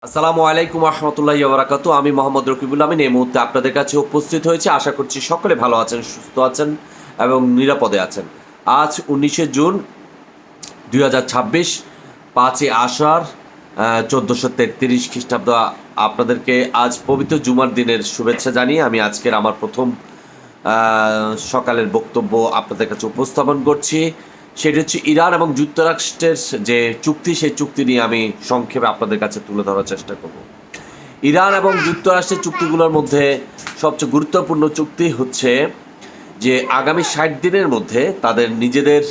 আসসালামু আলাইকুম রহমতুল্লাহি ওয়া বারাকাতুহু। আমি মোহাম্মদ রকিবুল আমিন এই মুহূর্তে আপনাদের কাছে উপস্থিত হয়েছি। আশা করছি সকলে ভালো আছেন, সুস্থ আছেন এবং নিরাপদে আছেন। আজ 19শে জুন 2026, 5ই আষাঢ় 1433 খ্রিস্টাব্দ। আপনাদেরকে আজ পবিত্র জুমার দিনের শুভেচ্ছা জানিয়ে আমি আজকের আমার প্রথম সকালের বক্তব্য আপনাদের কাছে উপস্থাপন করছি। সেটি হচ্ছে ইরান এবং যুক্তরাষ্ট্রের যে চুক্তি, সেই চুক্তি নিয়ে আমি সংক্ষেপে আপনাদের কাছে তুলে ধরার চেষ্টা করব। ইরান এবং যুক্তরাষ্ট্রের চুক্তিগুলোর মধ্যে সবচেয়ে গুরুত্বপূর্ণ চুক্তি হচ্ছে যে আগামী 60 দিনের মধ্যে তাদের নিজেদের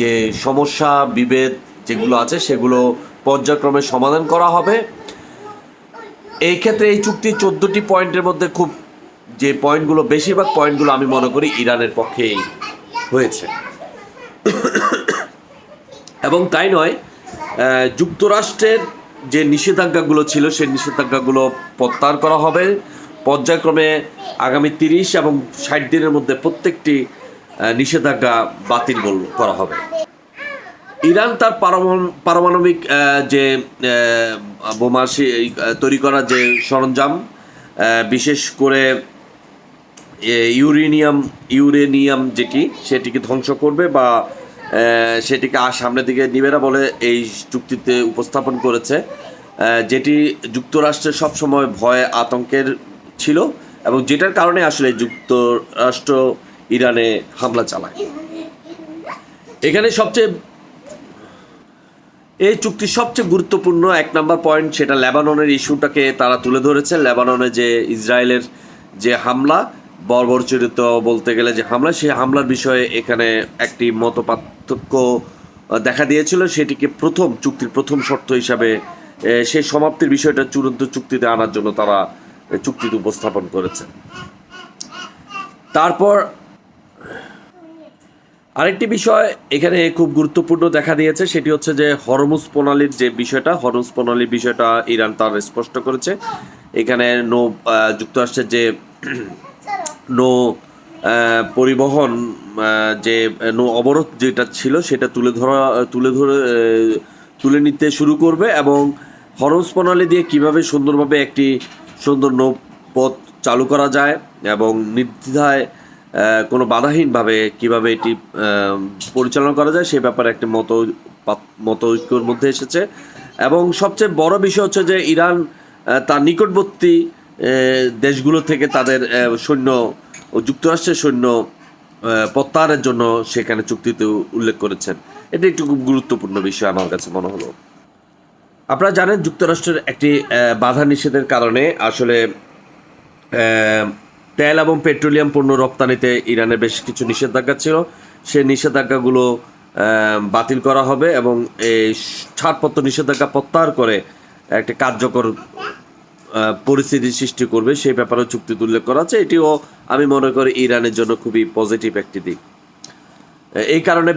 যে সমস্যা বিভেদ যেগুলো আছে সেগুলো পর্যায়ক্রমে সমাধান করা হবে। এই ক্ষেত্রে এই চুক্তির 14টি পয়েন্টের মধ্যে খুব যে পয়েন্টগুলো, বেশিরভাগ পয়েন্টগুলো আমি মনে করি ইরানের পক্ষেই হয়েছে। এবং তাই নয়, যুক্তরাষ্ট্রের যে নিষেধাজ্ঞাগুলো ছিল সেই নিষেধাজ্ঞাগুলো প্রত্যাহার করা হবে পর্যায়ক্রমে। আগামী 30 এবং 60 দিনের মধ্যে প্রত্যেকটি নিষেধাজ্ঞা বাতিল করা হবে। ইরান তার পারমাণবিক যে বোমা তৈরি করার যে সরঞ্জাম, বিশেষ করে ইউরেনিয়াম যেটি, সেটিকে ধ্বংস করবে বা সেটিকে সামনের দিকে নিবে না বলে এই চুক্তিতে উপস্থাপন করেছে, যেটি যুক্তরাষ্ট্রের সবসময় ভয় আতঙ্কের ছিল এবং যেটার কারণে আসলে যুক্তরাষ্ট্র ইরানে হামলা চালায়। এখানে এই চুক্তির সবচেয়ে গুরুত্বপূর্ণ 1 নম্বর পয়েন্ট, সেটা লেবাননের ইস্যুটাকে তারা তুলে ধরেছে। লেবাননে যে ইসরায়েলের যে হামলা, বর্বরচরিত বলতে গেলে যে হামলা, সেই হামলার বিষয়ে এখানে একটি মতপার্থক্য দেখা দিয়েছিল। সেটিকে চুক্তির প্রথম শর্ত হিসাবে সেই সমাপ্তির বিষয়টা চূড়ান্ত চুক্তিতে আনার জন্য তারা চুক্তিতে উপস্থাপন করেছে। তারপর আরেকটি বিষয় এখানে খুব গুরুত্বপূর্ণ দেখা দিয়েছে, সেটি হচ্ছে যে হরমুজ প্রণালীর যে বিষয়টা, হরমুজ প্রণালীর বিষয়টা ইরান তার স্পষ্ট করেছে। এখানে যুক্তরাষ্ট্রের যে পরিবহন, যে অবরোধ যেটা ছিল সেটা তুলে নিতে শুরু করবে এবং হরমুজ প্রণালী দিয়ে কিভাবে সুন্দরভাবে একটি সুন্দর নৌপথ চালু করা যায় এবং নির্দ্বিধায় কোনো বাধাহীনভাবে কিভাবে এটি পরিচালনা করা যায় সে ব্যাপারে একটি মত ঐক্যের মধ্যে এসেছে। এবং সবচেয়ে বড় বিষয় হচ্ছে যে ইরান তার নিকটবর্তী দেশগুলো থেকে তাদের সৈন্য ও যুক্তরাষ্ট্রের সৈন্য প্রত্যাহারের জন্য সেখানে চুক্তিতে উল্লেখ করেছেন। এটি একটি খুব গুরুত্বপূর্ণ বিষয় আমার কাছে মনে হলো। আপনারা জানেন যুক্তরাষ্ট্রের একটি বাধা নিষেধের কারণে আসলে তেল এবং পেট্রোলিয়াম পণ্য রপ্তানিতে ইরানের বেশ কিছু নিষেধাজ্ঞা ছিল। সেই নিষেধাজ্ঞাগুলো বাতিল করা হবে এবং এই ছাড়পত্র নিষেধাজ্ঞা প্রত্যাহার করে একটি কার্যকর পরিস্থিতি সৃষ্টি করবে, সেই ব্যাপারেও চুক্তিতে উল্লেখ করা আছে। এটিও আমি মনে করি ইরানের জন্য খুবই পজিটিভ একটি দিক। এই কারণে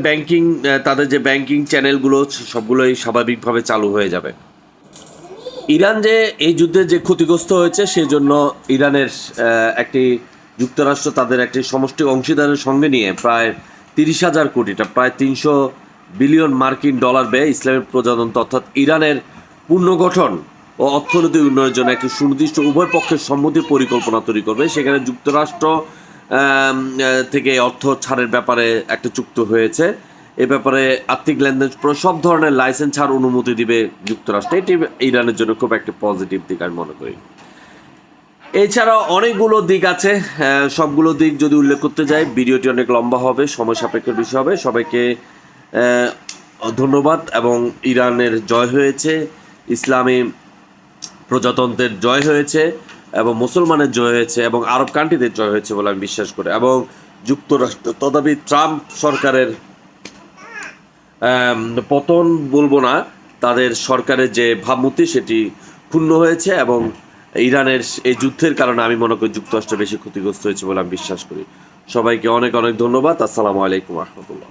তাদের যে ব্যাংকিং চ্যানেলগুলো সবগুলোই স্বাভাবিকভাবে চালু হয়ে যাবে। ইরান যে এই যুদ্ধে যে ক্ষতিগ্রস্ত হয়েছে সেই জন্য ইরানের যুক্তরাষ্ট্র তাদের একটি সমষ্টি অংশীদারের সঙ্গে নিয়ে প্রায় 30,000 কোটিটা, প্রায় 300 বিলিয়ন মার্কিন ডলার ব্যয়ে ইসলামিক প্রজাতন্ত্র অর্থাৎ ইরানের পুনর্গঠন ও অর্থনৈতিক উন্নয়নের জন্য একটি সুনির্দিষ্ট উভয় পক্ষের সম্মতির পরিকল্পনা তৈরি করবে। সেখানে যুক্তরাষ্ট্র থেকে অর্থ ছাড়ের ব্যাপারে একটা চুক্তি হয়েছে। এ ব্যাপারে আর্থিক লেনদেন সব ধরনের লাইসেন্স ছাড় অনুমতি দিবে যুক্তরাষ্ট্র। এটি ইরানের জন্য খুব একটা পজিটিভ দিক আমি মনে করি। এছাড়াও অনেকগুলো দিক আছে, সবগুলো দিক যদি উল্লেখ করতে যাই ভিডিওটি অনেক লম্বা হবে, সময় সাপেক্ষের বিষয় হবে। সবাইকে ধন্যবাদ। এবং ইরানের জয় হয়েছে, ইসলামী প্রজাতন্ত্রের জয় হয়েছে এবং মুসলমানের জয় হয়েছে এবং আরব কান্ট্রিদের জয় হয়েছে বলে আমি বিশ্বাস করি। এবং যুক্তরাষ্ট্র তথাপি ট্রাম্প সরকারের পতন বলবো না, তাদের সরকারের যে ভাবমূর্তি সেটি ক্ষুণ্ণ হয়েছে এবং ইরানের এই যুদ্ধের কারণে আমি মনে করি যুক্তরাষ্ট্র বেশি ক্ষতিগ্রস্ত হয়েছে বলে আমি বিশ্বাস করি। সবাইকে অনেক অনেক ধন্যবাদ। আসসালামু আলাইকুম রহমতুল্লাহ।